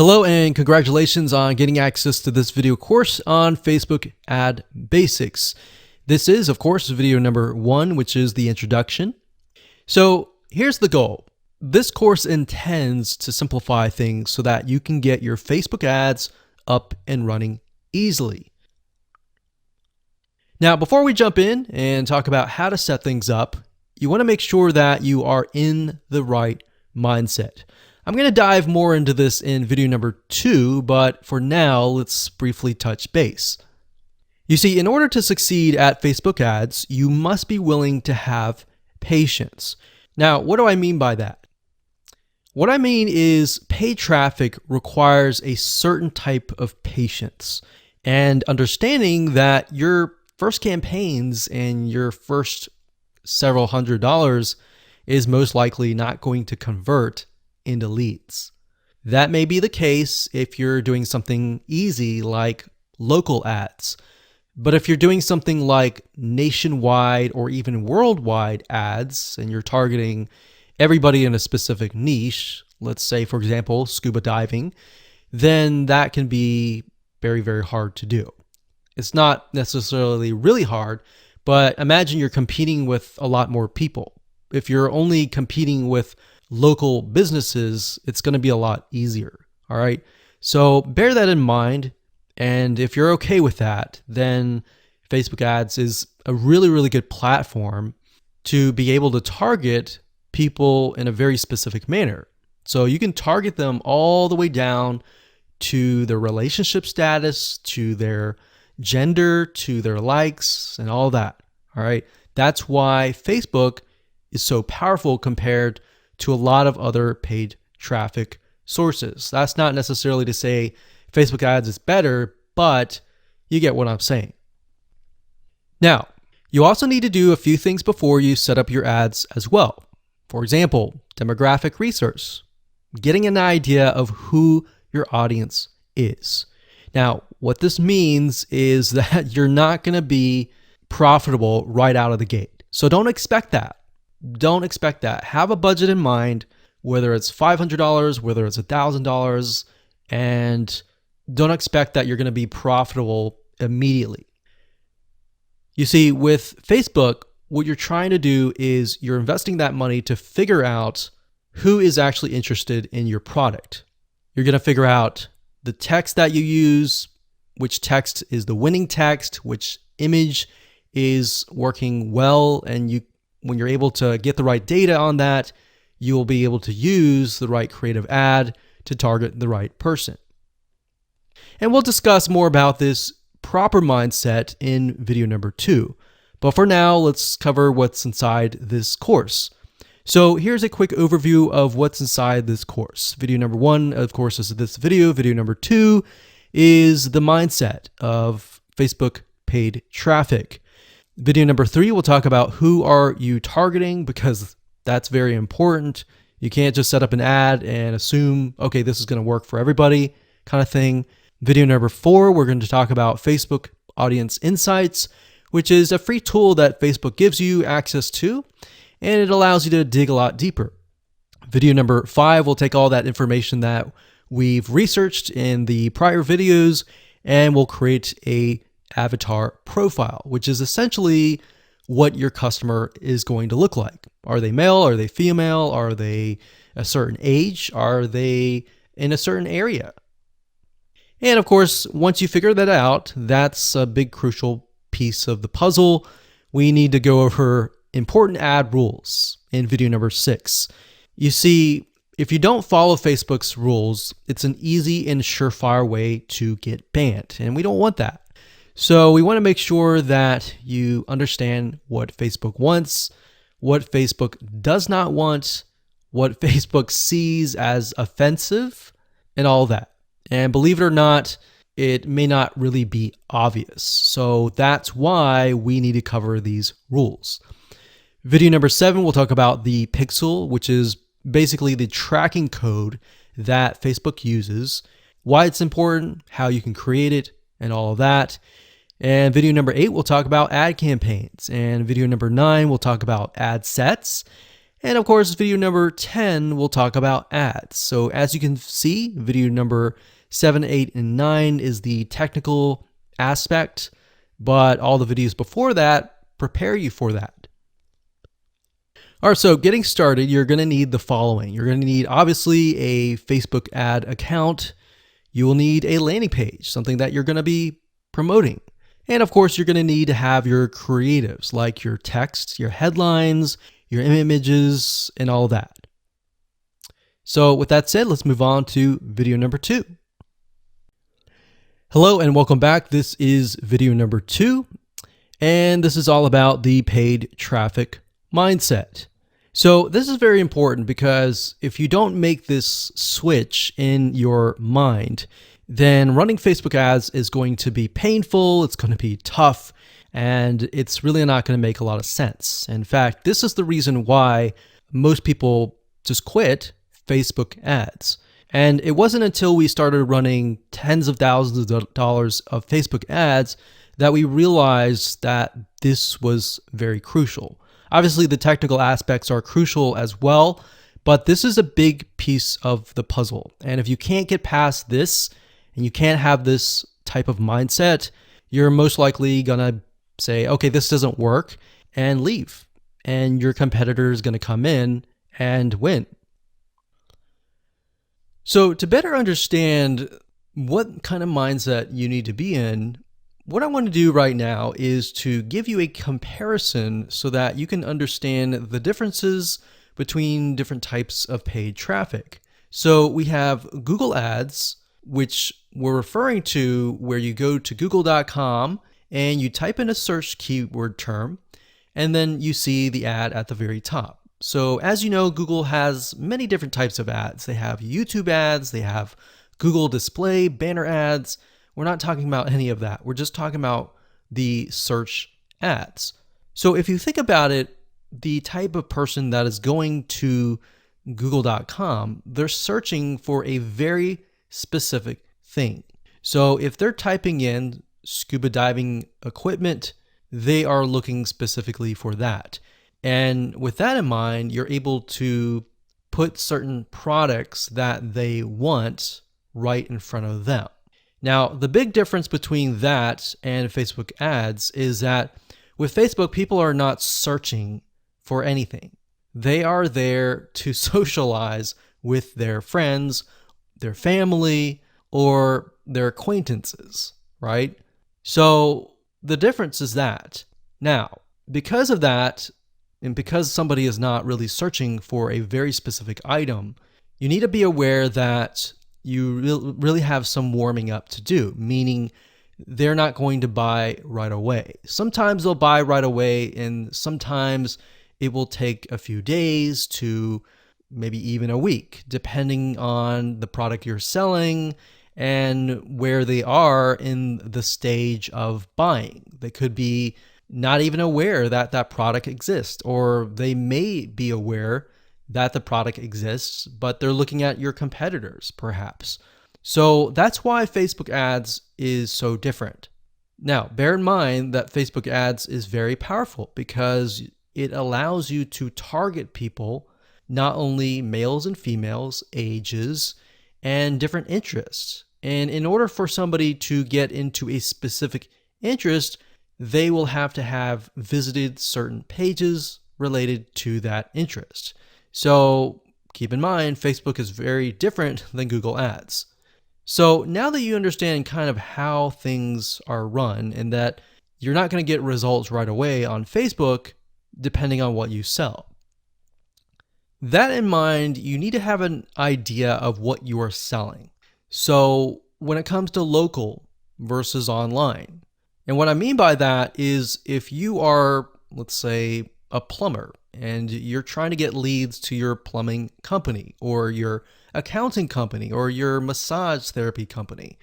Hello and congratulations on getting access to this video course on Facebook Ad Basics. This is, of course, video number 1, which is the introduction. So here's the goal. This course intends to simplify things so that you can get your Facebook ads up and running easily. Now, before we jump in and talk about how to set things up, you want to make sure that you are in the right mindset. I'm going to dive more into this in video number 2, but for now, let's briefly touch base. You see, in order to succeed at Facebook ads, you must be willing to have patience. Now, what do I mean by that? What I mean is paid traffic requires a certain type of patience and understanding that your first campaigns and your first several $100s is most likely not going to convert into leads. That may be the case if you're doing something easy like local ads. But if you're doing something like nationwide or even worldwide ads and you're targeting everybody in a specific niche, let's say, for example, scuba diving, then that can be very, very hard to do. It's not necessarily really hard, but imagine you're competing with a lot more people. If you're only competing with local businesses, it's going to be a lot easier. All right. So bear that in mind. And if you're okay with that, then Facebook ads is a really, really good platform to be able to target people in a very specific manner. So you can target them all the way down to their relationship status, to their gender, to their likes, and all that. All right. That's why Facebook is so powerful compared to a lot of other paid traffic sources. That's not necessarily to say Facebook ads is better, but you get what I'm saying. Now, you also need to do a few things before you set up your ads as well. For example, demographic research, getting an idea of who your audience is. Now, what this means is that you're not going to be profitable right out of the gate. So don't expect that. Don't expect that. Have a budget in mind, whether it's $500, whether it's $1,000, and don't expect that you're going to be profitable immediately. You see, with Facebook, what you're trying to do is you're investing that money to figure out who is actually interested in your product. You're going to figure out the text that you use, which text is the winning text, which image is working well, and when you're able to get the right data on that, you will be able to use the right creative ad to target the right person. And we'll discuss more about this proper mindset in video number 2. But for now, let's cover what's inside this course. So here's a quick overview of what's inside this course. Video number 1, of course, is this video. Video number 2 is the mindset of Facebook paid traffic. Video number 3, we'll talk about who are you targeting, because that's very important. You can't just set up an ad and assume, okay, this is going to work for everybody kind of thing. Video number 4, we're going to talk about Facebook Audience Insights, which is a free tool that Facebook gives you access to, and it allows you to dig a lot deeper. Video number 5, we'll take all that information that we've researched in the prior videos, and we'll create a avatar profile, which is essentially what your customer is going to look like. Are they male? Are they female? Are they a certain age? Are they in a certain area? And of course, once you figure that out, that's a big crucial piece of the puzzle. We need to go over important ad rules in video number 6. You see, if you don't follow Facebook's rules, it's an easy and surefire way to get banned, and we don't want that. So we want to make sure that you understand what Facebook wants, what Facebook does not want, what Facebook sees as offensive, and all that. And believe it or not, it may not really be obvious. So that's why we need to cover these rules. Video number 7, we'll talk about the pixel, which is basically the tracking code that Facebook uses, why it's important, how you can create it, and all of that. And video number 8, we'll talk about ad campaigns. And video number 9, we'll talk about ad sets. And of course, video number 10 will talk about ads. So as you can see, video number 7, 8, and 9 is the technical aspect, but all the videos before that prepare you for that. All right, so getting started, you're going to need the following. You're going to need, obviously, a Facebook ad account. You will need a landing page, something that you're going to be promoting. And of course, you're going to need to have your creatives, like your text, your headlines, your images, and all that. So with that said, let's move on to video number 2. Hello and welcome back. This is video number 2, and this is all about the paid traffic mindset. So this is very important because if you don't make this switch in your mind, then running Facebook ads is going to be painful, it's going to be tough, and it's really not going to make a lot of sense. In fact, this is the reason why most people just quit Facebook ads. And it wasn't until we started running tens of thousands of dollars of Facebook ads that we realized that this was very crucial. Obviously, the technical aspects are crucial as well, but this is a big piece of the puzzle. And if you can't get past this and you can't have this type of mindset, you're most likely gonna say, okay, this doesn't work, and leave. And your competitor is gonna come in and win. So to better understand what kind of mindset you need to be in, what I want to do right now is to give you a comparison so that you can understand the differences between different types of paid traffic. So we have Google Ads, which we're referring to where you go to google.com and you type in a search keyword term, and then you see the ad at the very top. So as you know, Google has many different types of ads. They have YouTube ads, they have Google display, banner ads. We're not talking about any of that. We're just talking about the search ads. So if you think about it, the type of person that is going to google.com, they're searching for a very specific thing. So if they're typing in scuba diving equipment, they are looking specifically for that. And with that in mind, you're able to put certain products that they want right in front of them. Now, the big difference between that and Facebook ads is that with Facebook, people are not searching for anything. They are there to socialize with their friends, their family, or their acquaintances, right? So the difference is that. Now, because of that, and because somebody is not really searching for a very specific item, you need to be aware that you really have some warming up to do, meaning they're not going to buy right away. Sometimes they'll buy right away, and sometimes it will take a few days to maybe even a week, depending on the product you're selling and where they are in the stage of buying. They could be not even aware that that product exists, or they may be aware that the product exists, but they're looking at your competitors, perhaps. So that's why Facebook ads is so different. Now, bear in mind that Facebook ads is very powerful because it allows you to target people, not only males and females, ages, and different interests. And in order for somebody to get into a specific interest, they will have to have visited certain pages related to that interest. So keep in mind, Facebook is very different than Google Ads. So now that you understand kind of how things are run and that you're not going to get results right away on Facebook, depending on what you sell. That in mind, you need to have an idea of what you are selling. So when it comes to local versus online, and what I mean by that is if you are, let's say, a plumber and you're trying to get leads to your plumbing company or your accounting company or your massage therapy company.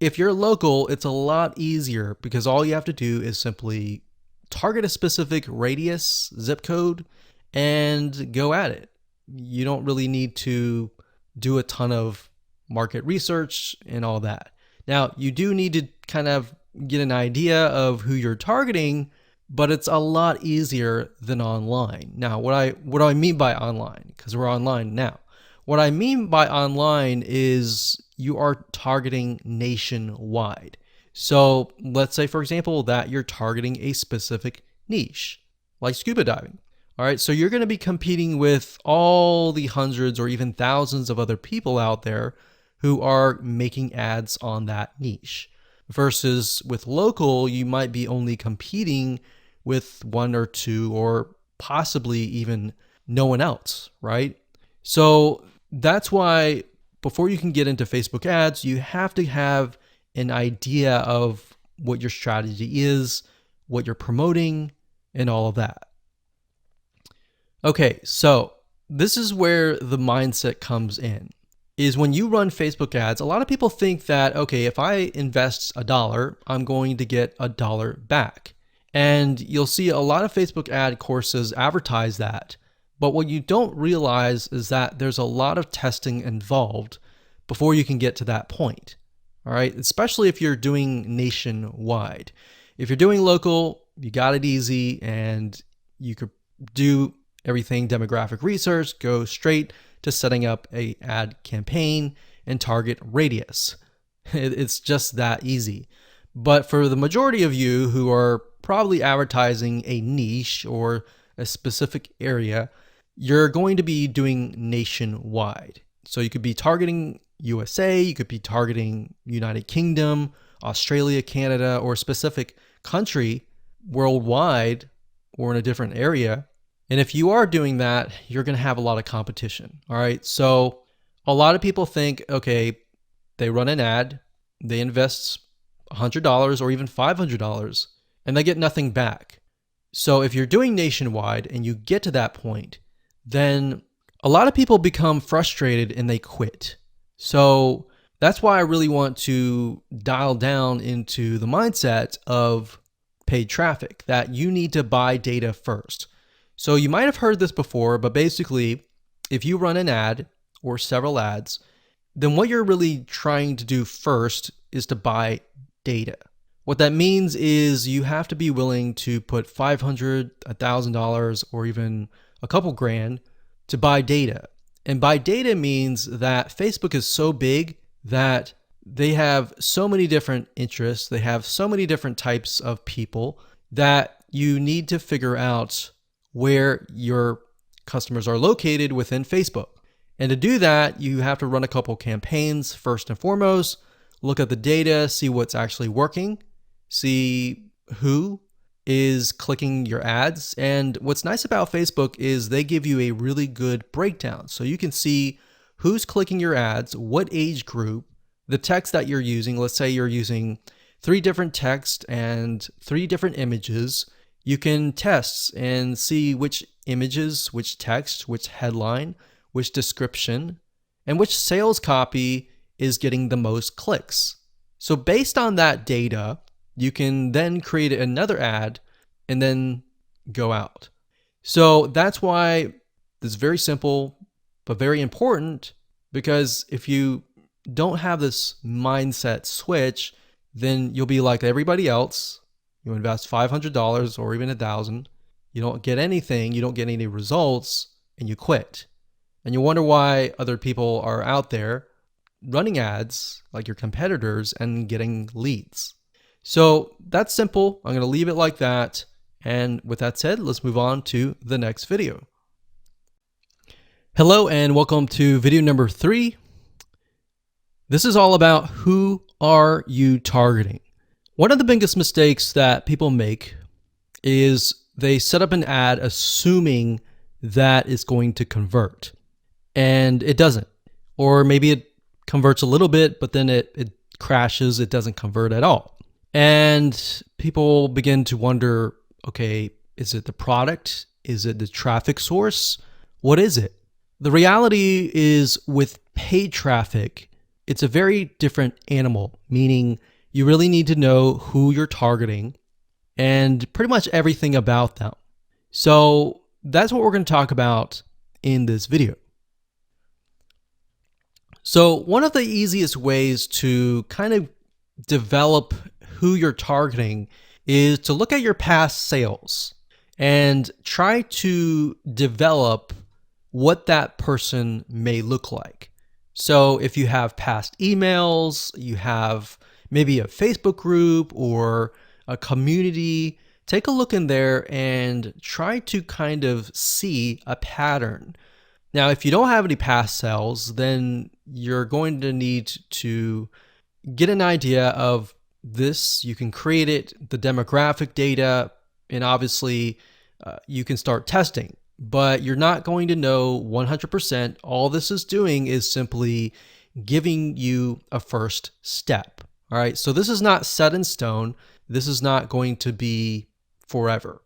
If you're local, it's a lot easier because all you have to do is simply target a specific radius, zip code, and go at it. You don't really need to do a ton of market research and all that. Now, you do need to kind of get an idea of who you're targeting, but it's a lot easier than online. Now, what do I mean by online? Because we're online now. What I mean by online is you are targeting nationwide. So let's say, for example, that you're targeting a specific niche, like scuba diving. All right, so you're going to be competing with all the hundreds or even thousands of other people out there who are making ads on that niche. Versus with local, you might be only competing with one or two or possibly even no one else, right? So that's why before you can get into Facebook ads, you have to have an idea of what your strategy is, what you're promoting, and all of that. Okay, so this is where the mindset comes in. Is when you run Facebook ads, a lot of people think that, okay, if I invest $1, I'm going to get $1 back. And you'll see a lot of Facebook ad courses advertise that. But what you don't realize is that there's a lot of testing involved before you can get to that point. All right, especially if you're doing nationwide. If you're doing local, you got it easy and you could do everything demographic research, go straight to setting up a ad campaign and target radius. It's just that easy. But for the majority of you who are probably advertising a niche or a specific area, you're going to be doing nationwide. So you could be targeting USA, you could be targeting United Kingdom, Australia, Canada, or a specific country worldwide or in a different area. And if you are doing that, you're going to have a lot of competition. All right. So a lot of people think, okay, they run an ad, they invest $100 or even $500 and they get nothing back. So if you're doing nationwide and you get to that point, then a lot of people become frustrated and they quit. So that's why I really want to dial down into the mindset of paid traffic, that you need to buy data first. So you might have heard this before, but basically, if you run an ad or several ads, then what you're really trying to do first is to buy data. What that means is you have to be willing to put $500, $1,000, or even a couple grand to buy data. And buy data means that Facebook is so big that they have so many different interests, they have so many different types of people that you need to figure out where your customers are located within Facebook. And to do that, you have to run a couple campaigns first and foremost, look at the data, see what's actually working, see who is clicking your ads. And what's nice about Facebook is they give you a really good breakdown. So you can see who's clicking your ads, what age group, the text that you're using. Let's say you're using 3 different texts and 3 different images. You can test and see which images, which text, which headline, which description, and which sales copy is getting the most clicks. So based on that data, you can then create another ad and then go out. So that's why it's very simple, but very important, because if you don't have this mindset switch, then you'll be like everybody else. You invest $500 or even $1,000. You don't get anything, you don't get any results, and you quit. And you wonder why other people are out there running ads like your competitors and getting leads. So that's simple. I'm going to leave it like that. And with that said, let's move on to the next video. Hello and welcome to video number 3. This is all about who are you targeting. One of the biggest mistakes that people make is they set up an ad assuming that it's going to convert, and it doesn't. Or maybe it converts a little bit, but then it crashes, it doesn't convert at all. And people begin to wonder, okay, is it the product? Is it the traffic source? What is it? The reality is with paid traffic, it's a very different animal, meaning you really need to know who you're targeting and pretty much everything about them. So that's what we're going to talk about in this video. So one of the easiest ways to kind of develop who you're targeting is to look at your past sales and try to develop what that person may look like. So if you have past emails, you have maybe a Facebook group or a community, take a look in there and try to kind of see a pattern. Now, if you don't have any past sales, then you're going to need to get an idea of this. You can create it, the demographic data, and obviously you can start testing, but you're not going to know 100%. All this is doing is simply giving you a first step. All right, so this is not set in stone. This is not going to be forever.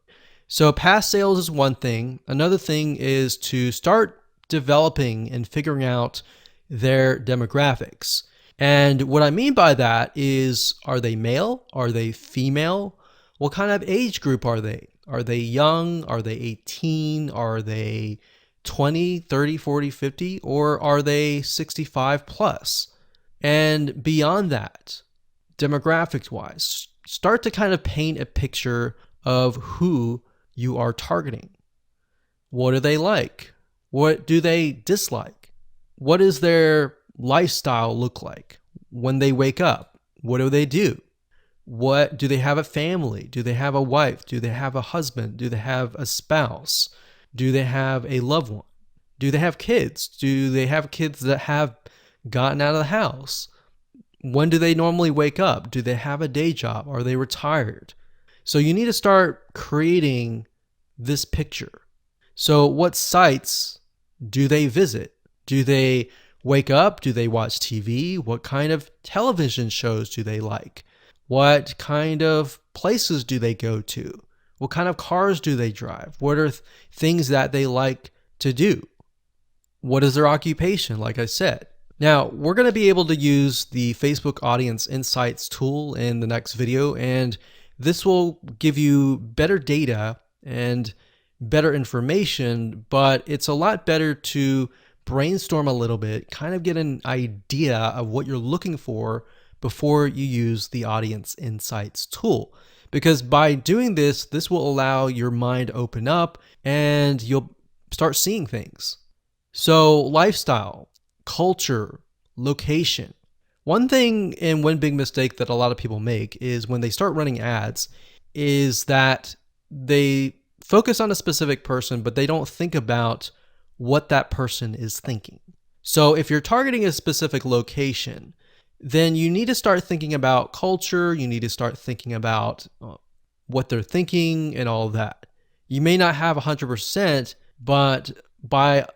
So past sales is one thing. Another thing is to start developing and figuring out their demographics. And what I mean by that is, are they male? Are they female? What kind of age group are they? Are they young? Are they 18? Are they 20, 30, 40, 50? Or are they 65 plus? And beyond that, demographics wise, start to kind of paint a picture of who you are targeting. What do they like? What do they dislike? What does their lifestyle look like when they wake up? What do they do? What do they have a family? Do they have a wife? Do they have a husband? Do they have a spouse? Do they have a loved one? Do they have kids? Do they have kids that have gotten out of the house? When do they normally wake up? Do they have a day job? Are they retired? So you need to start creating this picture. So what sites do they visit? Do they wake up? Do they watch TV? What kind of television shows do they like? What kind of places do they go to? What kind of cars do they drive? What are things that they like to do? What is their occupation, like I said? Now, we're going to be able to use the Facebook Audience Insights tool in the next video, and this will give you better data and better information, but it's a lot better to brainstorm a little bit, kind of get an idea of what you're looking for before you use the Audience Insights tool. Because by doing this, this will allow your mind to open up and you'll start seeing things. So lifestyle, culture, location. One thing and one big mistake that a lot of people make is when they start running ads is that they focus on a specific person, but they don't think about what that person is thinking. So if you're targeting a specific location, then you need to start thinking about culture. You need to start thinking about what they're thinking and all of that. You may not have 100%, but by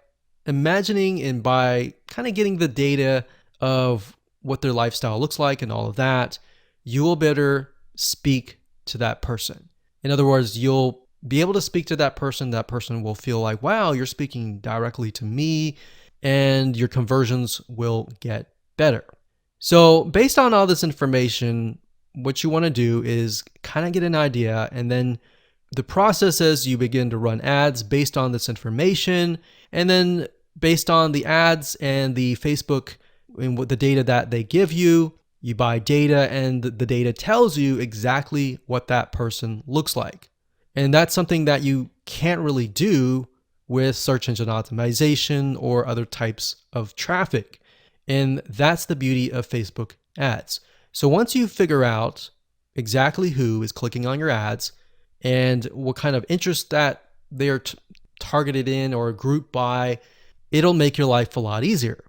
imagining and by kind of getting the data of what their lifestyle looks like and all of that, you will better speak to that person. In other words, you'll be able to speak to that person. That person will feel like, wow, you're speaking directly to me, and your conversions will get better. So based on all this information, what you want to do is kind of get an idea, and then the process is you begin to run ads based on this information, and then based on the ads and the Facebook and what the data that they give you, you buy data, and the data tells you exactly what that person looks like. And that's something that you can't really do with search engine optimization or other types of traffic. And that's the beauty of Facebook ads. So once you figure out exactly who is clicking on your ads and what kind of interest that they're targeted in or grouped by, it'll make your life a lot easier.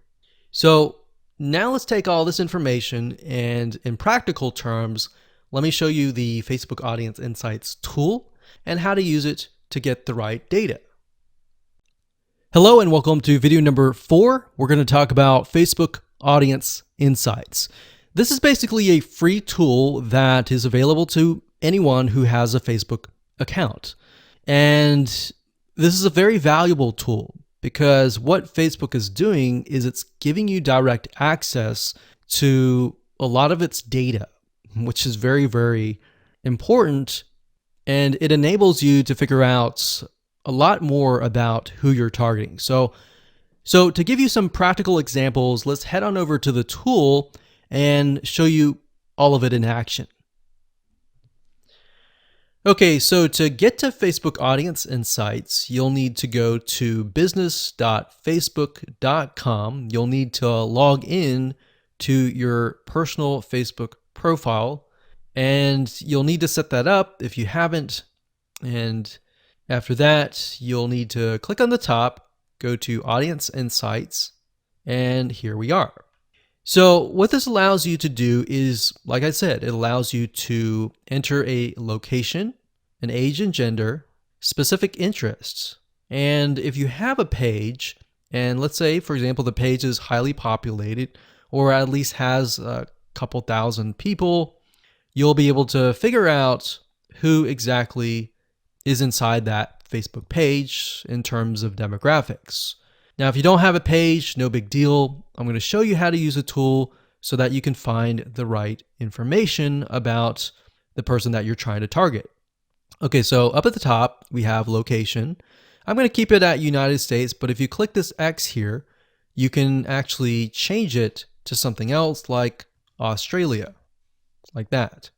So now let's take all this information and in practical terms, let me show you the Facebook Audience Insights tool and how to use it to get the right data. Hello and welcome to video number 4. We're going to talk about Facebook Audience Insights. This is basically a free tool that is available to anyone who has a Facebook account. And this is a very valuable tool because what Facebook is doing is it's giving you direct access to a lot of its data, which is very, very important. And it enables you to figure out a lot more about who you're targeting. So to give you some practical examples, let's head on over to the tool and show you all of it in action. Okay, so to get to Facebook Audience Insights, you'll need to go to business.facebook.com. You'll need to log in to your personal Facebook profile, and you'll need to set that up if you haven't. And after that, you'll need to click on the top, go to Audience Insights, and here we are. So what this allows you to do is, like I said, it allows you to enter a location, an age and gender, specific interests. And if you have a page, and let's say, for example, the page is highly populated or at least has a couple thousand people, you'll be able to figure out who exactly is inside that Facebook page in terms of demographics. Now, if you don't have a page, no big deal. I'm going to show you how to use a tool so that you can find the right information about the person that you're trying to target. Okay, so up at the top, we have location. I'm going to keep it at United States, but if you click this X here, you can actually change it to something else like Australia, like that.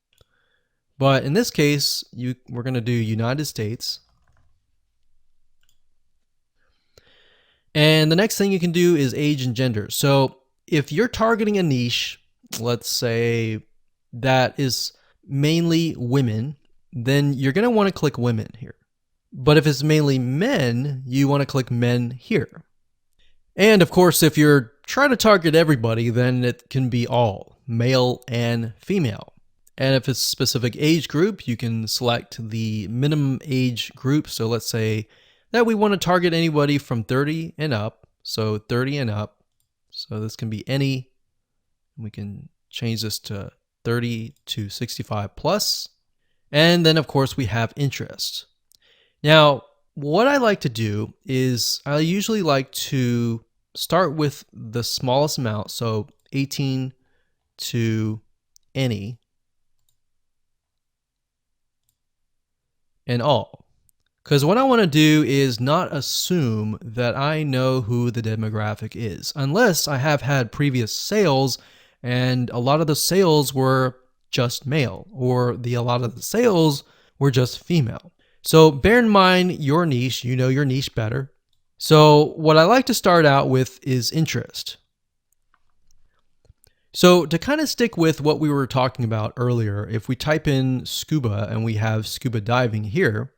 But in this case, we're going to do United States. And the next thing you can do is age and gender. So if you're targeting a niche, let's say that is mainly women, then you're going to want to click women here. But if it's mainly men, you want to click men here. And of course, if you're trying to target everybody, then it can be all, male and female. And if it's a specific age group, you can select the minimum age group. So let's say that we want to target anybody from 30 and up. So 30 and up. So this can be any. We can change this to 30 to 65 plus. And then of course we have interest. Now, what I like to do is I usually like to start with the smallest amount. So 18 to any and all. Because what I want to do is not assume that I know who the demographic is, unless I have had previous sales and a lot of the sales were just male, or a lot of the sales were just female. So bear in mind your niche, you know your niche better. So what I like to start out with is interest. So to kind of stick with what we were talking about earlier, if we type in scuba and we have scuba diving here,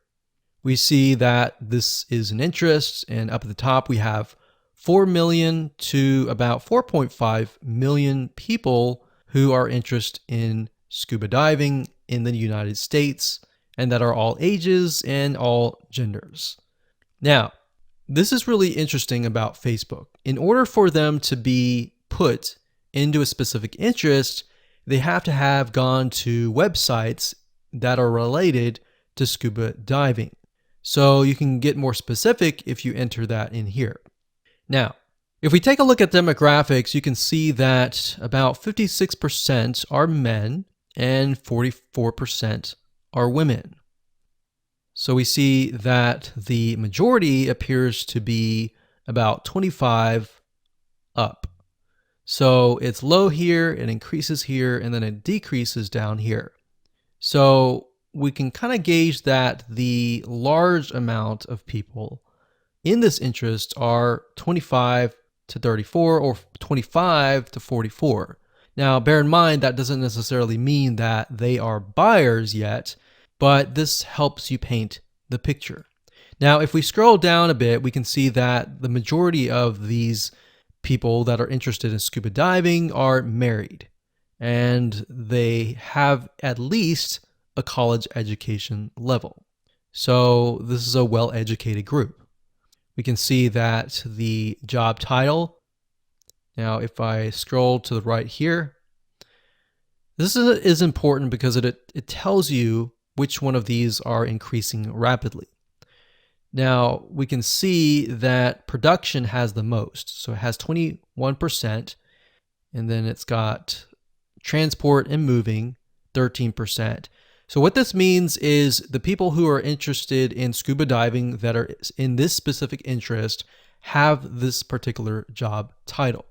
we see that this is an interest, and up at the top we have 4 million to about 4.5 million people who are interested in scuba diving in the United States, and that are all ages and all genders. Now, this is really interesting about Facebook. In order for them to be put into a specific interest, they have to have gone to websites that are related to scuba diving. So you can get more specific if you enter that in here. Now, if we take a look at demographics, you can see that about 56% are men and 44% are women. So we see that the majority appears to be about 25 up. So it's low here, it increases here, and then it decreases down here. So we can kind of gauge that the large amount of people in this interest are 25 to 34 or 25 to 44. Now, bear in mind that doesn't necessarily mean that they are buyers yet, but this helps you paint the picture. Now, if we scroll down a bit, we can see that the majority of these people that are interested in scuba diving are married, and they have at least a college education level. So this is a well-educated group. We can see that the job title, now if I scroll to the right here, this is important because it tells you which one of these are increasing rapidly. Now we can see that production has the most. So it has 21%, and then it's got transport and moving 13%. So what this means is the people who are interested in scuba diving that are in this specific interest have this particular job title.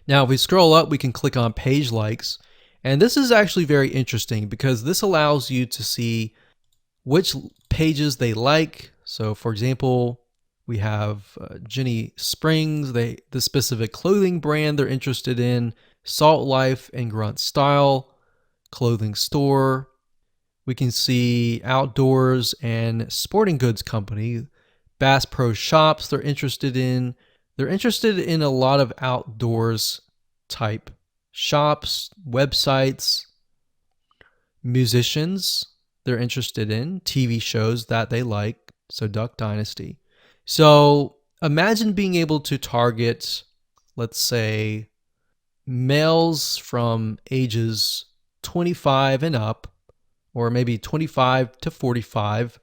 Now, if we scroll up, we can click on page likes, And this is actually very interesting because this allows you to see which pages they like. So for example, we have Jenny Springs, the specific clothing brand they're interested in, Salt Life and Grunt Style, clothing store. We can see Outdoors and Sporting Goods Company, Bass Pro Shops they're interested in. They're interested in a lot of outdoors type shops, websites, musicians they're interested in, TV shows that they like, so Duck Dynasty. So imagine being able to target, let's say, males from ages 25 and up, or maybe 25 to 45,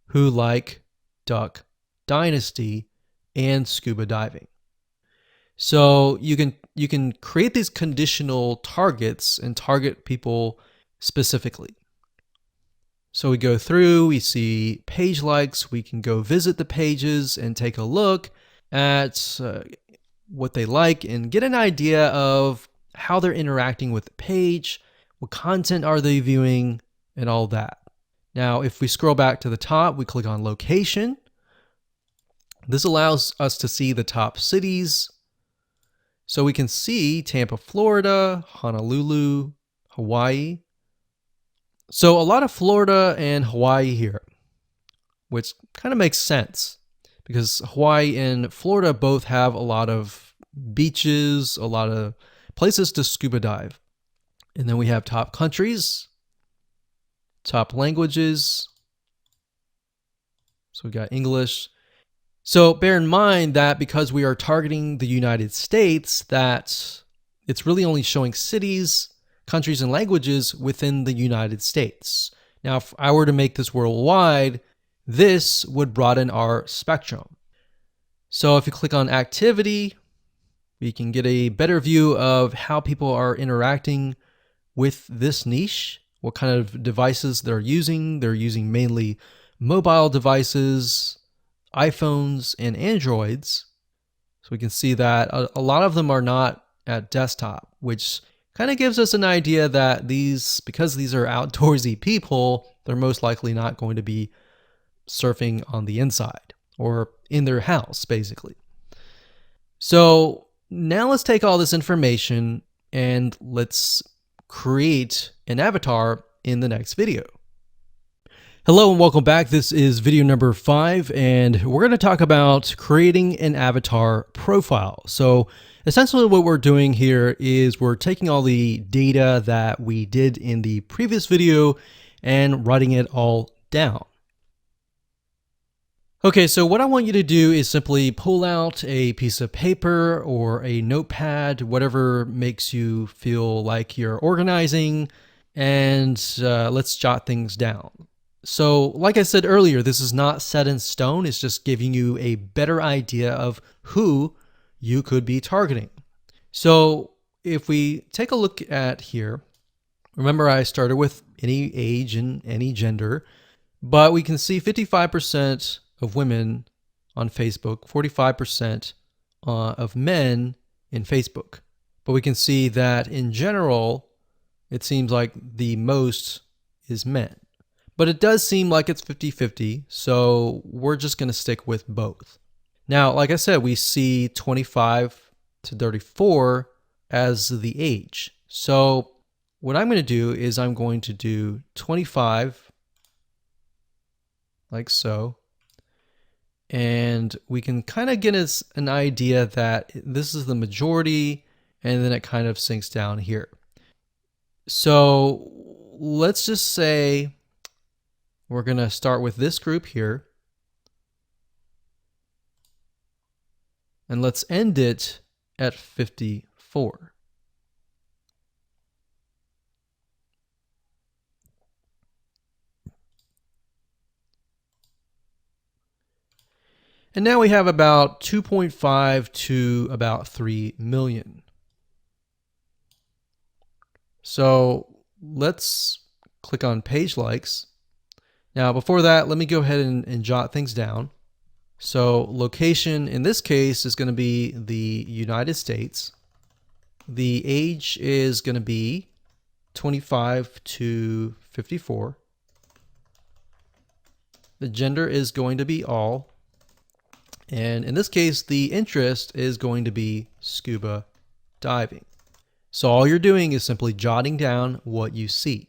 who like Duck Dynasty and scuba diving. So you can create these conditional targets and target people specifically. So we go through, we see page likes, we can go visit the pages and take a look at what they like and get an idea of how they're interacting with the page, what content are they viewing, and all that. Now, if we scroll back to the top, we click on location. This allows us to see the top cities. So we can see Tampa, Florida, Honolulu, Hawaii. So a lot of Florida and Hawaii here, which kind of makes sense because Hawaii and Florida both have a lot of beaches, a lot of places to scuba dive. And then we have top countries, top languages. So we got English. So bear in mind that because we are targeting the United States, that it's really only showing cities, countries, and languages within the United States. Now, if I were to make this worldwide, this would broaden our spectrum. So if you click on activity, we can get a better view of how people are interacting with this niche, what kind of devices they're using. They're using mainly mobile devices, iPhones, and Androids. So we can see that a lot of them are not at desktop, which kind of gives us an idea that because these are outdoorsy people, they're most likely not going to be surfing on the inside or in their house, basically. So now let's take all this information and let's create an avatar in the next video. Hello and welcome back. This is video number 5, and we're going to talk about creating an avatar profile. So essentially what we're doing here is we're taking all the data that we did in the previous video and writing it all down. Okay, so what I want you to do is simply pull out a piece of paper or a notepad, whatever makes you feel like you're organizing, and let's jot things down. So like I said earlier, this is not set in stone. It's just giving you a better idea of who you could be targeting. So if we take a look at here, remember I started with any age and any gender, but we can see 55% of women on Facebook, 45% of men in Facebook. But we can see that in general, it seems like the most is men. But it does seem like it's 50-50, so we're just going to stick with both. Now, like I said, we see 25 to 34 as the age. So what I'm going to do is I'm going to do 25, like so. And we can kind of get us an idea that this is the majority, and then it kind of sinks down here. So let's just say we're going to start with this group here. And let's end it at 54. And now we have about 2.5 to about 3 million. So let's click on page likes. Now, before that, let me go ahead and jot things down. So location in this case is going to be the United States. The age is going to be 25 to 54. The gender is going to be all. And in this case, the interest is going to be scuba diving. So all you're doing is simply jotting down what you see.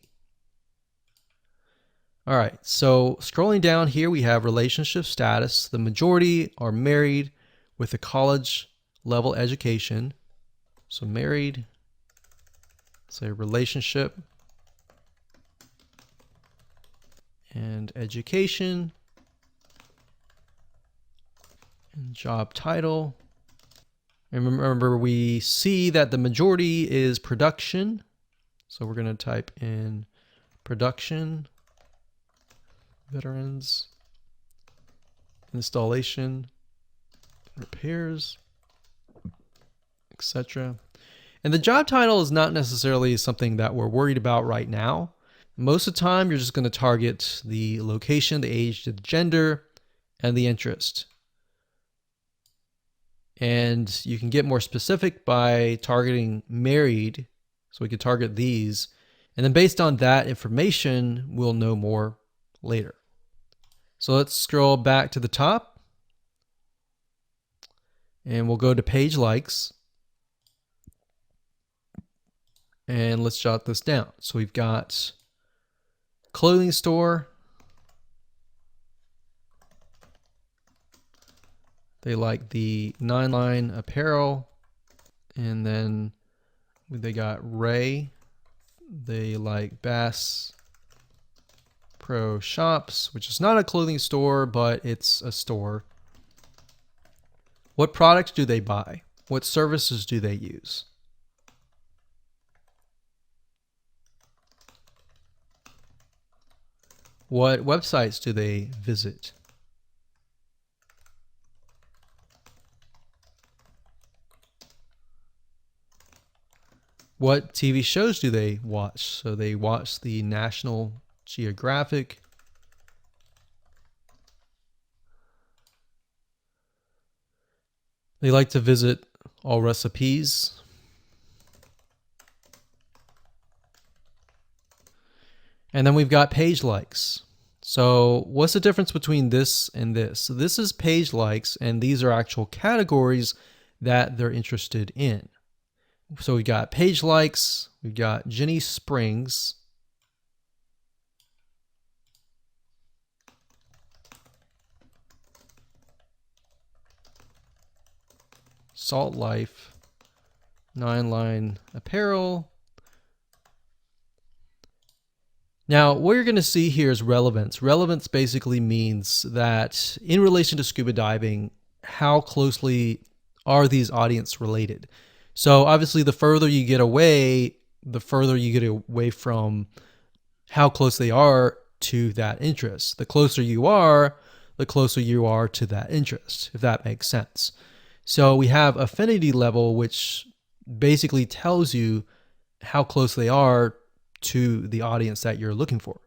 All right, so scrolling down here, we have relationship status. The majority are married with a college level education. So married, say relationship, and education, and job title. And remember, we see that the majority is production. So we're going to type in production, veterans, installation, repairs, etc. And the job title is not necessarily something that we're worried about right now. Most of the time, you're just going to target the location, the age, the gender, and the interest. And you can get more specific by targeting married. So we could target these. And then based on that information, we'll know more later. So let's scroll back to the top. And we'll go to page likes. And let's jot this down. So we've got clothing store. They like the 9-line apparel. And then they got Ray. They like Bass Pro Shops, which is not a clothing store, but it's a store. What products do they buy? What services do they use? What websites do they visit? What TV shows do they watch? So they watch the National Geographic. They like to visit All Recipes. And then we've got page likes. So what's the difference between this and this? So this is page likes, and these are actual categories that they're interested in. So we got page likes, we've got Jenny Springs, Salt Life, 9-line apparel. Now, what you're going to see here is relevance. Relevance basically means that in relation to scuba diving, how closely are these audience related? So obviously, the further you get away, from how close they are to that interest. The closer you are to that interest, if that makes sense. So we have affinity level, which basically tells you how close they are to the audience that you're looking for.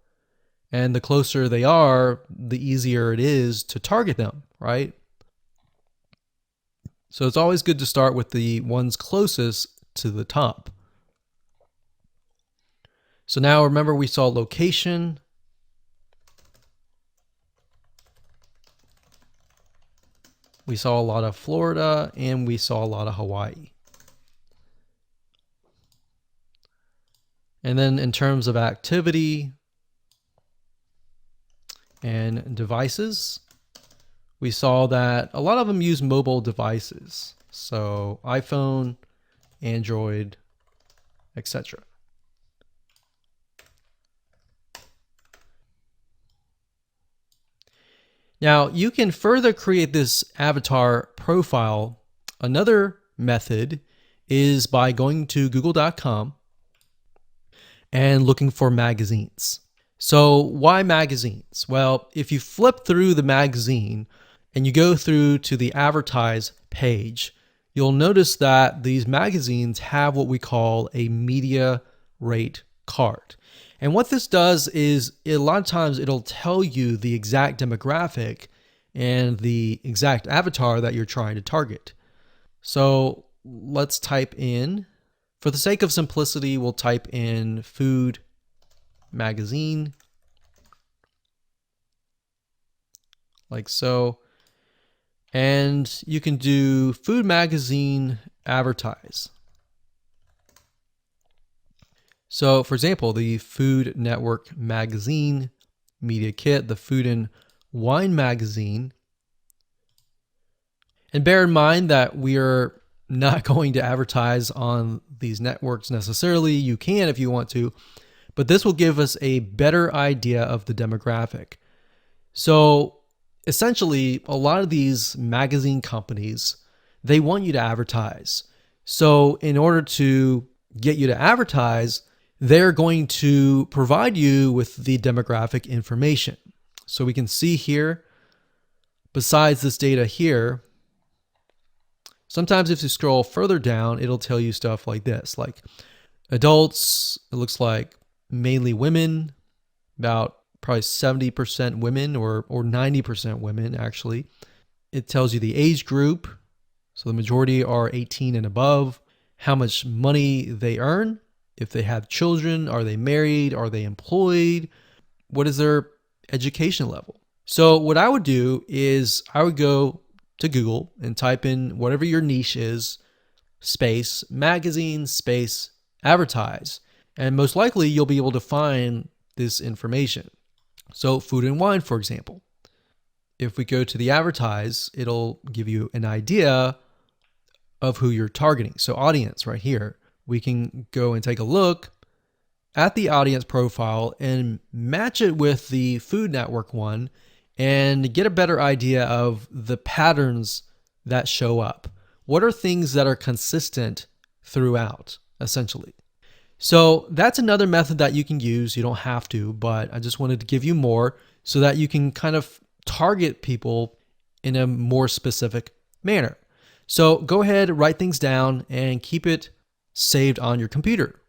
And the closer they are, the easier it is to target them, right? So it's always good to start with the ones closest to the top. So now remember, we saw location. We saw a lot of Florida, and we saw a lot of Hawaii. And then in terms of activity and devices, we saw that a lot of them use mobile devices. So iPhone, Android, etc. Now you can further create this avatar profile. Another method is by going to google.com and looking for magazines. So why magazines? Well, if you flip through the magazine and you go through to the advertise page, you'll notice that these magazines have what we call a media rate card. And what this does is a lot of times it'll tell you the exact demographic and the exact avatar that you're trying to target. So let's type in, For the sake of simplicity, we'll type in food magazine, like so. And you can do food magazine advertise. So for example, the Food Network magazine media kit, the Food and Wine magazine. And bear in mind that we are not going to advertise on these networks necessarily. You can if you want to, but this will give us a better idea of the demographic. So essentially, a lot of these magazine companies, they want you to advertise. So in order to get you to advertise, they're going to provide you with the demographic information. So we can see here, besides this data here, sometimes if you scroll further down, it'll tell you stuff like this, like adults, it looks like mainly women, about probably 70% women or 90% women actually. It tells you the age group. So the majority are 18 and above, how much money they earn, if they have children, are they married, are they employed, what is their education level. So what I would do is I would go to Google and type in whatever your niche is, space, magazine, space, advertise. And most likely you'll be able to find this information. So food and wine, for example. If we go to the advertise, it'll give you an idea of who you're targeting. So audience right here, we can go and take a look at the audience profile and match it with the Food Network one and get a better idea of the patterns that show up. What are things that are consistent throughout, essentially? So that's another method that you can use. You don't have to, but I just wanted to give you more so that you can kind of target people in a more specific manner. So go ahead, write things down and keep it saved on your computer.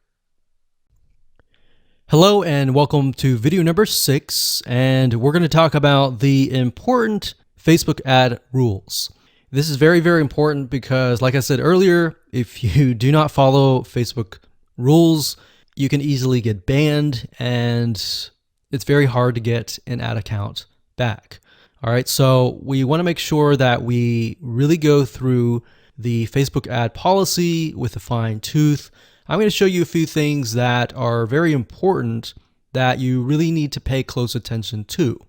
Hello and welcome to video number 6, and we're going to talk about the important Facebook ad rules. This is very, very important because, like I said earlier, if you do not follow Facebook rules, you can easily get banned and it's very hard to get an ad account back. All right, so we want to make sure that we really go through the Facebook ad policy with a fine tooth. I'm going to show you a few things that are very important that you really need to pay close attention to,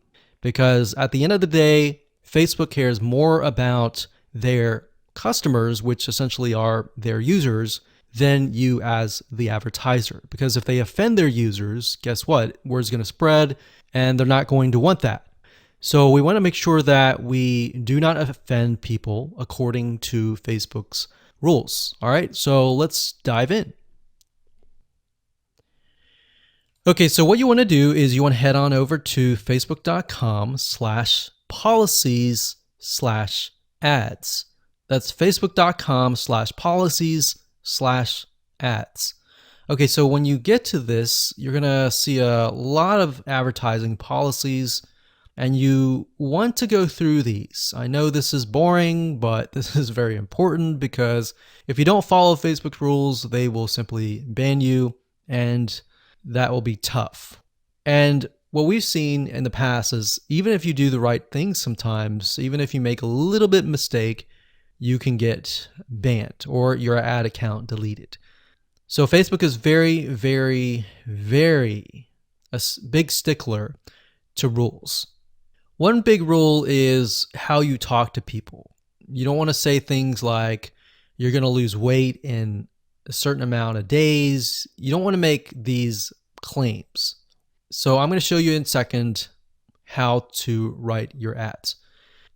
because at the end of the day, Facebook cares more about their customers, which essentially are their users, than you as the advertiser. Because if they offend their users, guess what? Word's going to spread and they're not going to want that. So we want to make sure that we do not offend people according to Facebook's rules. All right, so let's dive in. Okay, so what you want to do is you want to head on over to facebook.com/policies/ads. That's facebook.com/policies/ads. Okay, so when you get to this, you're going to see a lot of advertising policies, and you want to go through these. I know this is boring, but this is very important because if you don't follow Facebook rules, they will simply ban you, and that will be tough. And what we've seen in the past is even if you do the right thing sometimes, even if you make a little bit mistake, you can get banned or your ad account deleted. So Facebook is very, very, very a big stickler to rules. One big rule is how you talk to people. You don't want to say things like you're going to lose weight in a certain amount of days. You don't want to make these claims. So I'm going to show you in a second how to write your ads.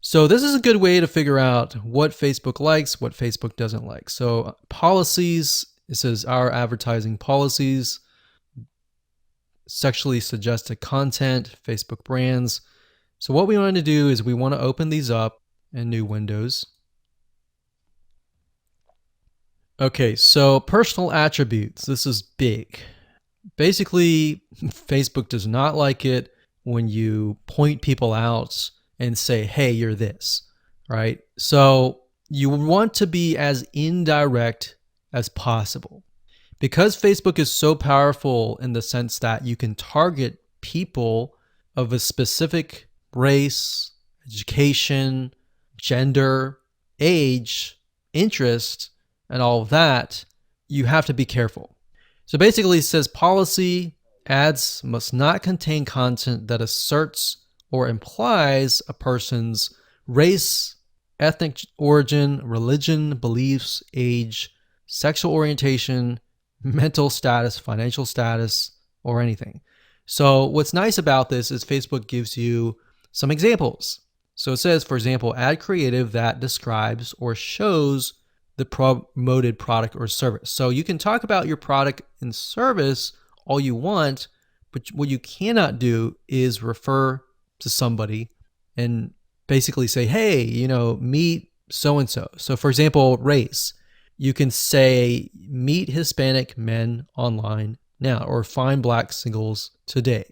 So this is a good way to figure out what Facebook likes, what Facebook doesn't like. So policies, it says our advertising policies, sexually suggested content, Facebook brands. So what we want to do is we want to open these up in new windows. Okay, so personal attributes, this is big. Basically, Facebook does not like it when you point people out and say, hey, you're this, right? So you want to be as indirect as possible. Because Facebook is so powerful in the sense that you can target people of a specific race, education, gender, age, interest, and all of that, you have to be careful. So basically it says policy, ads must not contain content that asserts or implies a person's race, ethnic origin, religion, beliefs, age, sexual orientation, mental status, financial status, or anything. So what's nice about this is Facebook gives you some examples. So it says, for example, add creative that describes or shows the promoted product or service. So you can talk about your product and service all you want, but what you cannot do is refer to somebody and basically say, hey, meet so-and-so. So for example, race. You can say, meet Hispanic men online now, or find black singles today.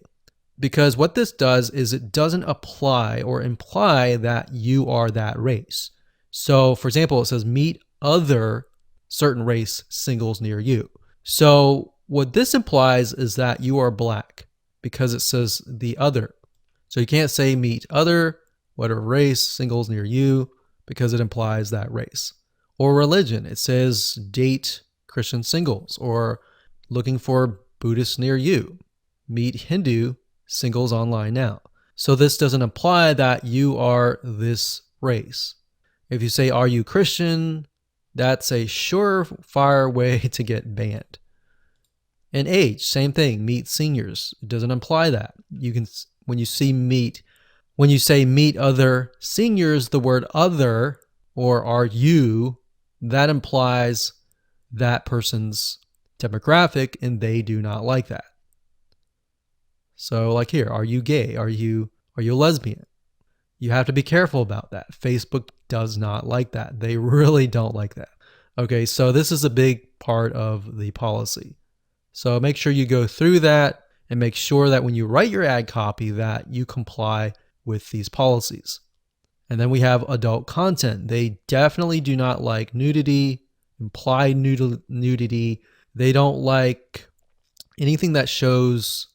Because what this does is it doesn't apply or imply that you are that race. So for example, it says, meet other certain race singles near you. So what this implies is that you are black because it says the other. So you can't say meet other, whatever race, singles near you, because it implies that race. Or religion, it says date Christian singles, or looking for Buddhists near you. Meet Hindu singles online now. So this doesn't imply that you are this race. If you say, are you Christian? That's a surefire way to get banned. And age, same thing, meet seniors. It doesn't imply that. You can, when you say meet other seniors, the word other or are you, that implies that person's demographic and they do not like that. So like here, are you gay? Are you a lesbian? You have to be careful about that. Facebook does not like that. They really don't like that. Okay, so this is a big part of the policy. So make sure you go through that and make sure that when you write your ad copy that you comply with these policies. And then we have adult content. They definitely do not like nudity, implied nudity. They don't like anything that shows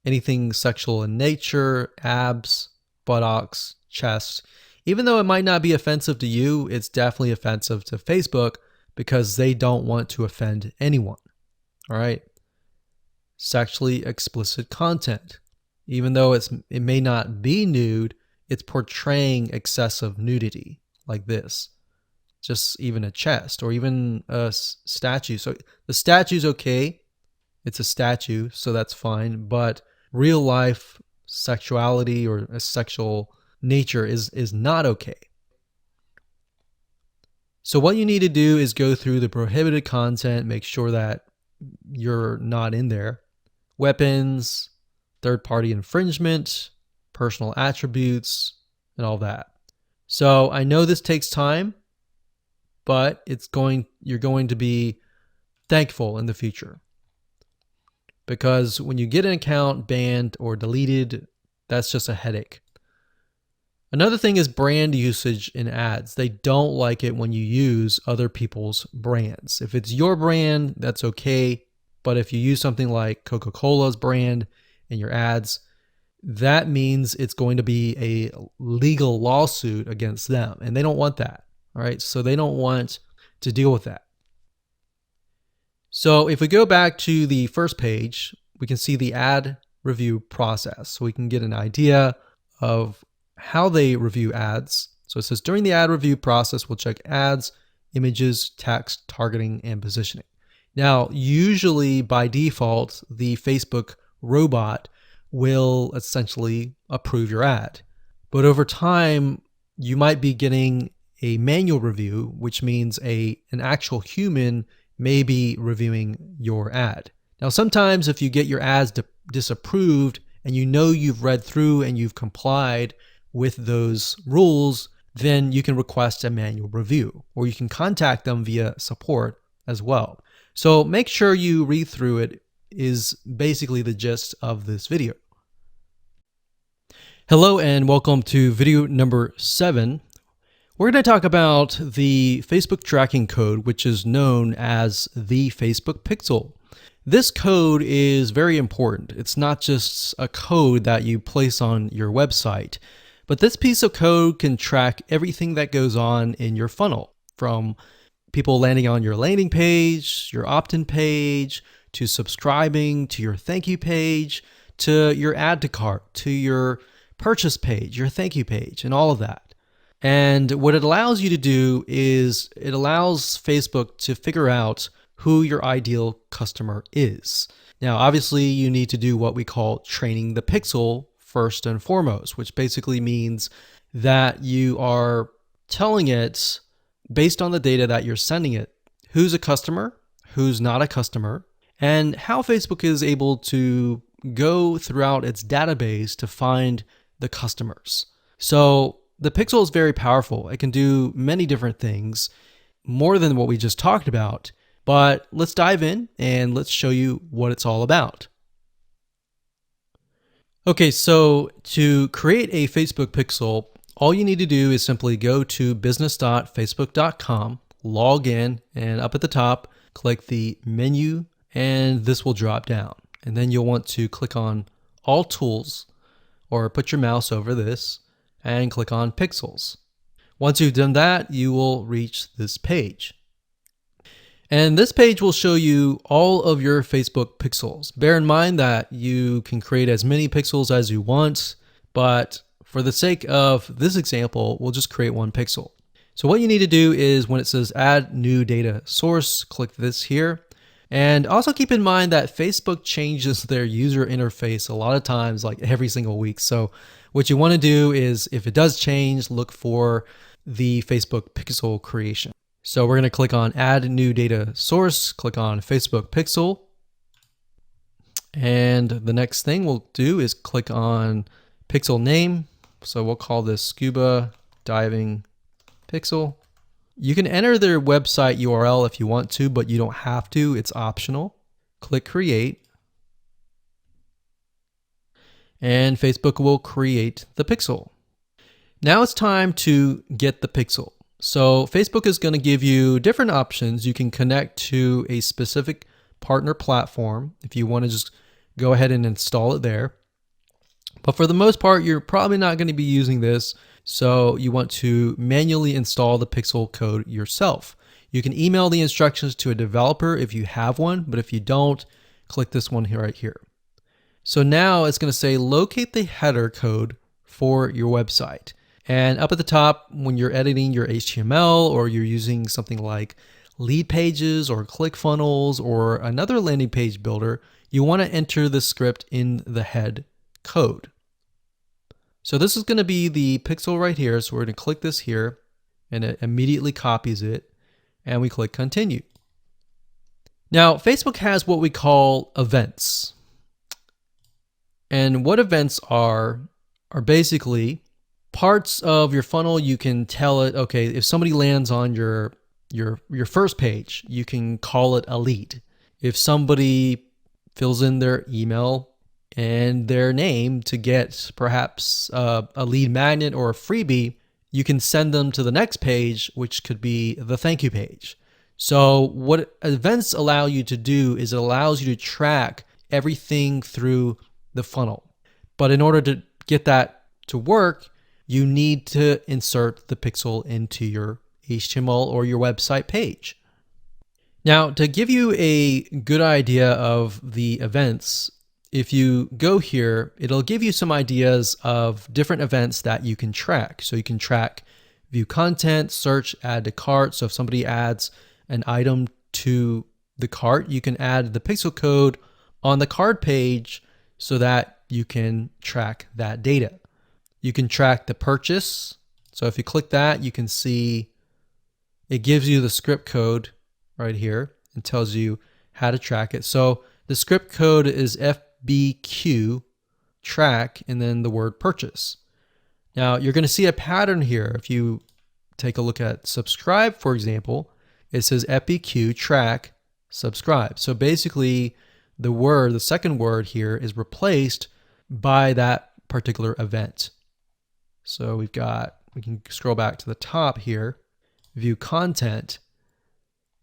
anything sexual in nature, abs, buttocks, chest. Even though it might not be offensive to you, it's definitely offensive to Facebook because they don't want to offend anyone. All right. Sexually explicit content. Even though it may not be nude, it's portraying excessive nudity like this. Just even a chest or even a statue. So the statue's okay. It's a statue, so that's fine. But real life sexuality or a sexual nature is not okay. So what you need to do is go through the prohibited content, make sure that you're not in there. Weapons, third-party infringement, personal attributes, and all that. So I know this takes time, but you're going to be thankful in the future. Because when you get an account banned or deleted, that's just a headache. Another thing is brand usage in ads. They don't like it when you use other people's brands. If it's your brand, that's okay. But if you use something like Coca-Cola's brand in your ads, that means it's going to be a legal lawsuit against them. And they don't want that. All right. So they don't want to deal with that. So if we go back to the first page, we can see the ad review process. So we can get an idea of how they review ads. So it says during the ad review process, we'll check ads, images, text, targeting, and positioning. Now, usually by default, the Facebook robot will essentially approve your ad. But over time, you might be getting a manual review, which means an actual human may be reviewing your ad. Now, sometimes if you get your ads disapproved and you know you've read through and you've complied with those rules, then you can request a manual review, or you can contact them via support as well. So make sure you read through it is basically the gist of this video. Hello and welcome to video number 7. We're going to talk about the Facebook tracking code, which is known as the Facebook Pixel. This code is very important. It's not just a code that you place on your website, but this piece of code can track everything that goes on in your funnel, from people landing on your landing page, your opt-in page, to subscribing, to your thank you page, to your add to cart, to your purchase page, your thank you page, and all of that. And what it allows you to do is it allows Facebook to figure out who your ideal customer is. Now, obviously, you need to do what we call training the pixel first and foremost, which basically means that you are telling it, based on the data that you're sending it, who's a customer, who's not a customer, and how Facebook is able to go throughout its database to find the customers. So the pixel is very powerful. It can do many different things, more than what we just talked about. But let's dive in and let's show you what it's all about. Okay, so to create a Facebook pixel, all you need to do is simply go to business.facebook.com, log in, and up at the top, click the menu, and this will drop down. And then you'll want to click on All Tools, or put your mouse over this, and click on Pixels. Once you've done that, you will reach this page. And this page will show you all of your Facebook pixels. Bear in mind that you can create as many pixels as you want, but for the sake of this example, we'll just create one pixel. So what you need to do is when it says add new data source, click this here. And also keep in mind that Facebook changes their user interface a lot of times, like every single week. So what you want to do is if it does change, look for the Facebook pixel creation. So we're going to click on add new data source, click on Facebook pixel. And the next thing we'll do is click on pixel name. So we'll call this scuba diving pixel. You can enter their website URL if you want to, but you don't have to. It's optional. Click create. And Facebook will create the pixel. Now it's time to get the pixel. So Facebook is going to give you different options. You can connect to a specific partner platform if you want to just go ahead and install it there. But for the most part, you're probably not going to be using this. So you want to manually install the pixel code yourself. You can email the instructions to a developer if you have one, but if you don't, click this one here right here. So now it's going to say locate the header code for your website. And up at the top, when you're editing your HTML or you're using something like Leadpages or ClickFunnels or another landing page builder, you want to enter the script in the head code. So this is going to be the pixel right here. So we're going to click this here and it immediately copies it and we click continue. Now, Facebook has what we call events. And what events are basically parts of your funnel. You can tell it, okay, if somebody lands on your first page, you can call it a lead. If somebody fills in their email and their name to get perhaps a lead magnet or a freebie, you can send them to the next page, which could be the thank you page. So what events allow you to do is it allows you to track everything through the funnel. But in order to get that to work, you need to insert the pixel into your HTML or your website page. Now, to give you a good idea of the events, if you go here, it'll give you some ideas of different events that you can track. So you can track view content, search, add to cart. So if somebody adds an item to the cart, you can add the pixel code on the cart page so that you can track that data. You can track the purchase. So if you click that, you can see it gives you the script code right here and tells you how to track it. So the script code is FBQ track and then the word purchase. Now you're going to see a pattern here. If you take a look at subscribe, for example, it says FBQ track subscribe. So basically the second word here is replaced by that particular event. So we can scroll back to the top here, view content,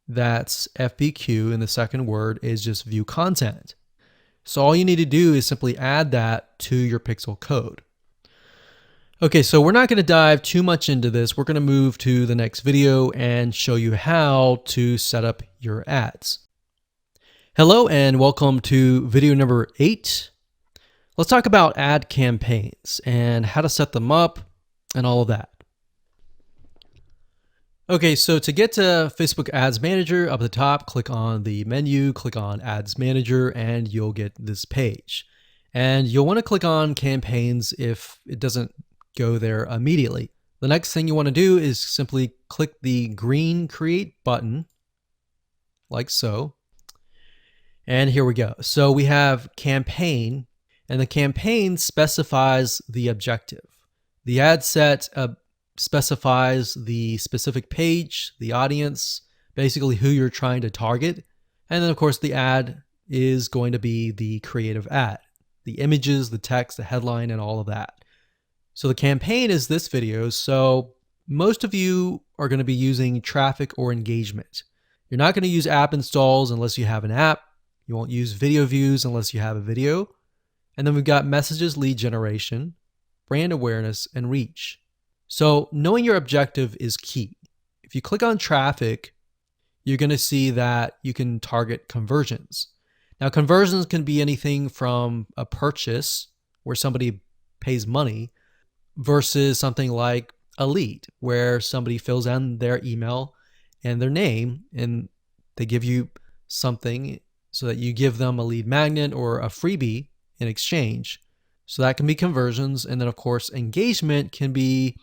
That's FBQ, and the second word is just view content. So all you need to do is simply add that to your pixel code. Okay, so we're not going to dive too much into this. We're going to move to the next video and show you how to set up your ads. Hello and welcome to video number 8. Let's talk about ad campaigns and how to set them up and all of that. Okay, so to get to Facebook Ads Manager, up at the top, click on the menu, click on Ads Manager, and you'll get this page. And you'll want to click on campaigns if it doesn't go there immediately. The next thing you want to do is simply click the green Create button, like so. And here we go. So we have campaign, and the campaign specifies the objective. The ad set specifies the specific page, the audience, basically who you're trying to target. And then of course the ad is going to be the creative ad, the images, the text, the headline, and all of that. So the campaign is this video. So most of you are going to be using traffic or engagement. You're not going to use app installs unless you have an app. You won't use video views unless you have a video. And then we've got messages, lead generation, brand awareness, and reach. So knowing your objective is key. If you click on traffic, you're going to see that you can target conversions. Now, conversions can be anything from a purchase where somebody pays money versus something like a lead where somebody fills in their email and their name and they give you something so that you give them a lead magnet or a freebie in exchange. So that can be conversions. And then of course, engagement can be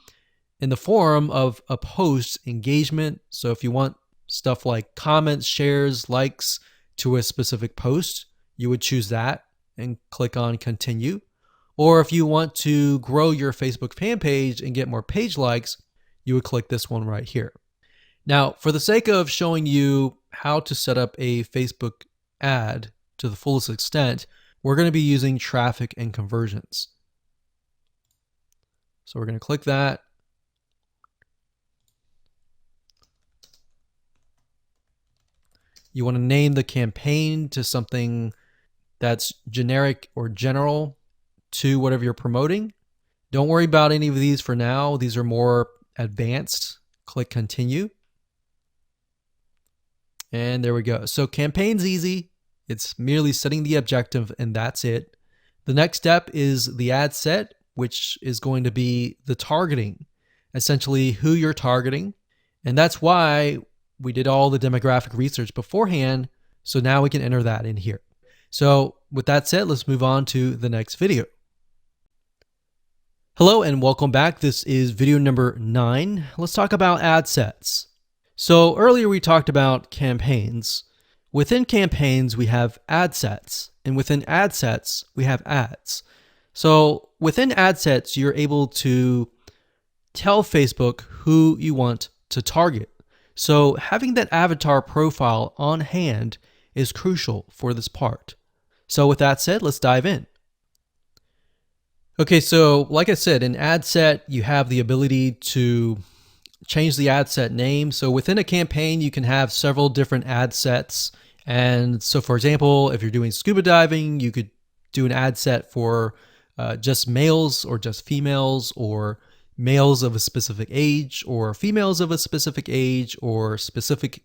in the form of a post engagement. So if you want stuff like comments, shares, likes to a specific post, you would choose that and click on continue. Or if you want to grow your Facebook fan page and get more page likes, you would click this one right here. Now, for the sake of showing you how to set up a Facebook ad to the fullest extent, we're going to be using traffic and conversions. So we're going to click that. You want to name the campaign to something that's generic or general to whatever you're promoting. Don't worry about any of these for now. These are more advanced. Click continue. And there we go. So campaign's easy. It's merely setting the objective and that's it. The next step is the ad set, which is going to be the targeting, essentially who you're targeting. And that's why we did all the demographic research beforehand. So now we can enter that in here. So with that said, let's move on to the next video. Hello and welcome back. This is video number 9. Let's talk about ad sets. So earlier we talked about campaigns. Within campaigns, we have ad sets, and within ad sets, we have ads. So within ad sets, you're able to tell Facebook who you want to target. So having that avatar profile on hand is crucial for this part. So with that said, let's dive in. Okay, so like I said, in ad set, you have the ability to change the ad set name. So within a campaign, you can have several different ad sets. And so for example, if you're doing scuba diving, you could do an ad set for just males or just females, or males of a specific age or females of a specific age or specific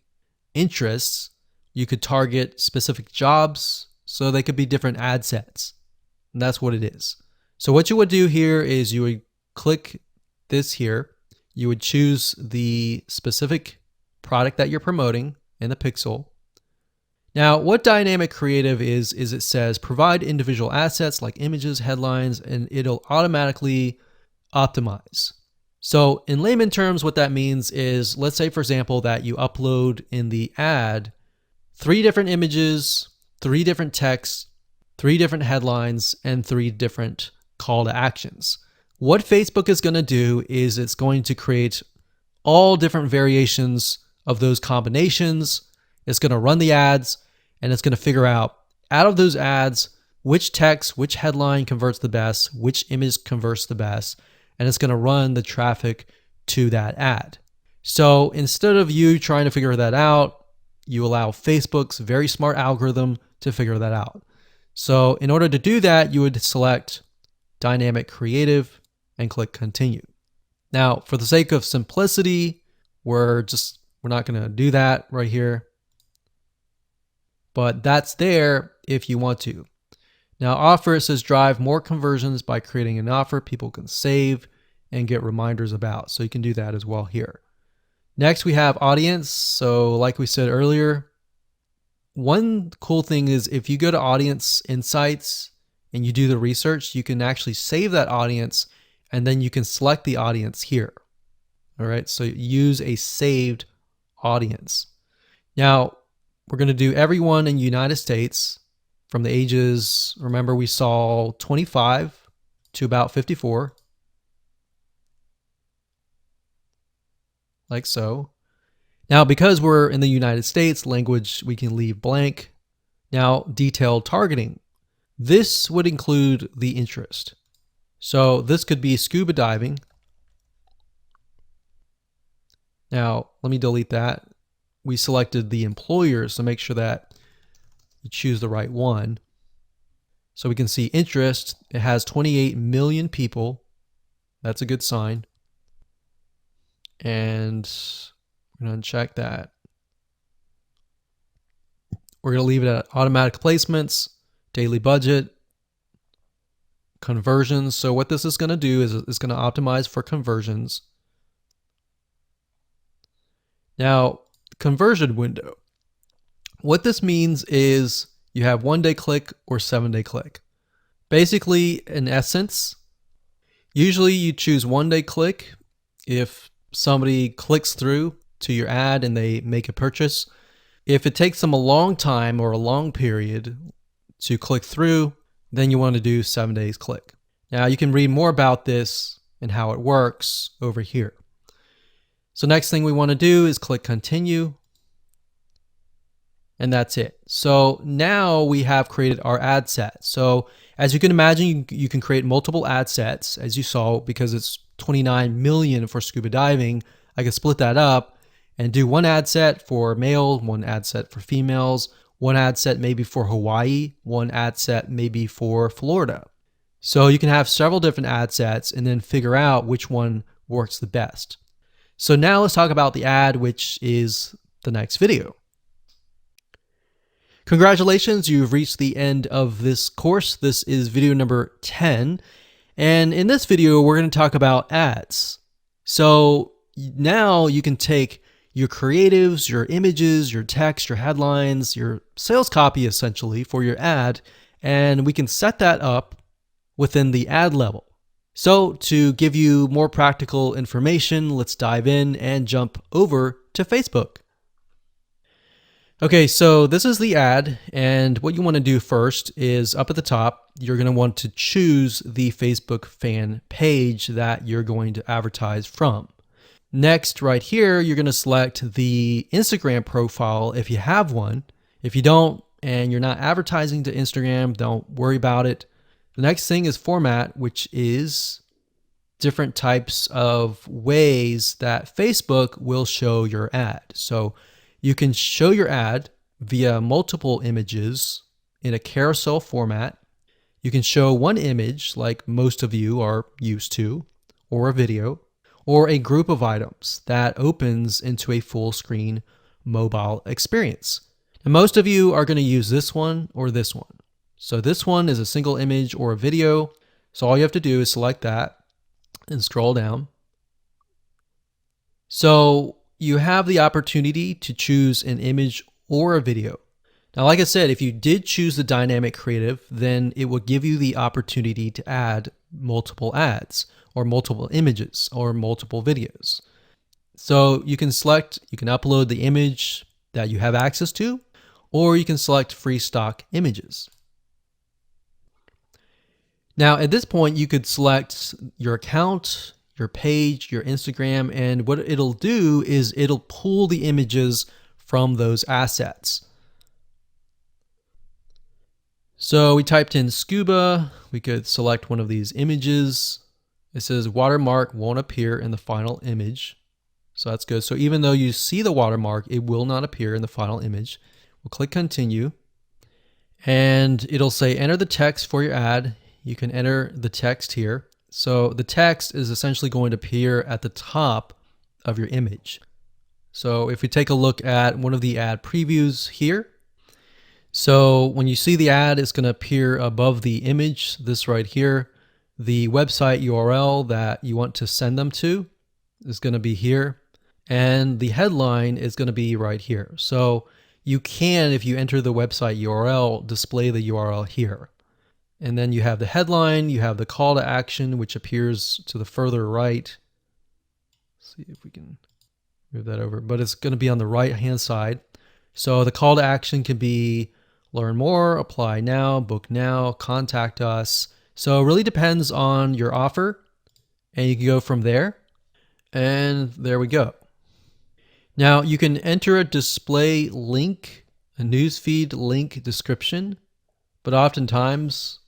interests. You could target specific jobs. So they could be different ad sets. And that's what it is. So what you would do here is you would click this here. You would choose the specific product that you're promoting in the pixel. Now, what Dynamic Creative is it says provide individual assets like images, headlines, and it'll automatically optimize. So in layman terms, what that means is, let's say, for example, that you upload in the ad 3 different images, 3 different texts, 3 different headlines, and 3 different call to actions. What Facebook is going to do is it's going to create all different variations of those combinations. It's going to run the ads, and it's going to figure out of those ads which text, which headline converts the best, which image converts the best, and it's going to run the traffic to that ad. So instead of you trying to figure that out, you allow Facebook's very smart algorithm to figure that out. So in order to do that, you would select Dynamic Creative and click Continue. Now, for the sake of simplicity, we're not going to do that right here, but that's there if you want to. Now, offer, it says drive more conversions by creating an offer people can save and get reminders about. So you can do that as well here. Next, we have audience. So like we said earlier, one cool thing is if you go to Audience Insights and you do the research, you can actually save that audience and then you can select the audience here. All right, so use a saved audience. Now, we're going to do everyone in the United States from the ages, remember we saw 25 to about 54. Like so. Now, because we're in the United States, language we can leave blank. Now, detailed targeting. This would include the interest. So this could be scuba diving. Now, let me delete that. We selected the employer, so make sure that you choose the right one. So we can see interest. It has 28 million people. That's a good sign. And we're going to check that. We're going to leave it at automatic placements, daily budget, conversions. So what this is going to do is it's going to optimize for conversions. Now, conversion window. What this means is you have 1-day click or 7-day click. Basically, in essence, usually you choose 1-day click if somebody clicks through to your ad and they make a purchase. If it takes them a long time or a long period to click through, then you want to do 7 days click. Now you can read more about this and how it works over here. So next thing we want to do is click continue. And that's it. So now we have created our ad set. So as you can imagine, you can create multiple ad sets, as you saw, because it's 29 million for scuba diving. I can split that up and do one ad set for male, one ad set for females, one ad set maybe for Hawaii, one ad set maybe for Florida. So you can have several different ad sets and then figure out which one works the best. So now let's talk about the ad, which is the next video. Congratulations, you've reached the end of this course. This is video number 10. And in this video, we're going to talk about ads. So now you can take your creatives, your images, your text, your headlines, your sales copy essentially for your ad, and we can set that up within the ad level. So to give you more practical information, let's dive in and jump over to Facebook. Okay, so this is the ad, and what you want to do first is up at the top, you're going to want to choose the Facebook fan page that you're going to advertise from. Next, right here, you're going to select the Instagram profile if you have one. If you don't, and you're not advertising to Instagram, don't worry about it. The next thing is format, which is different types of ways that Facebook will show your ad. So you can show your ad via multiple images in a carousel format. You can show one image like most of you are used to, or a video, or a group of items that opens into a full screen mobile experience. And most of you are going to use this one or this one. So this one is a single image or a video. So all you have to do is select that and scroll down. So you have the opportunity to choose an image or a video. Now, like I said, if you did choose the dynamic creative, then it will give you the opportunity to add multiple ads or multiple images or multiple videos. So you can select, you can upload the image that you have access to, or you can select free stock images. Now, at this point, you could select your account, your page, your Instagram, and what it'll do is it'll pull the images from those assets. So we typed in scuba, we could select one of these images. It says watermark won't appear in the final image. So that's good. So even though you see the watermark, it will not appear in the final image. We'll click continue and it'll say enter the text for your ad. You can enter the text here. So the text is essentially going to appear at the top of your image. So if we take a look at one of the ad previews here, so when you see the ad, it's going to appear above the image, this right here. The website URL that you want to send them to is going to be here. And the headline is going to be right here. So you can, if you enter the website URL, display the URL here. And then you have the headline, you have the call to action, which appears to the further right. Let's see if we can move that over, but it's going to be on the right-hand side. So the call to action can be learn more, apply now, book now, contact us. So it really depends on your offer, and you can go from there. And there we go. Now you can enter a display link, a newsfeed link description, but oftentimes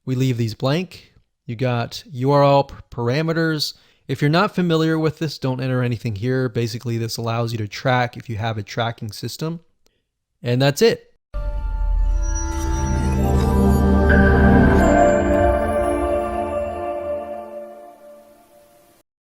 we leave these blank. You got URL parameters. If you're not familiar with this, don't enter anything here. Basically, this allows you to track if you have a tracking system. And that's it.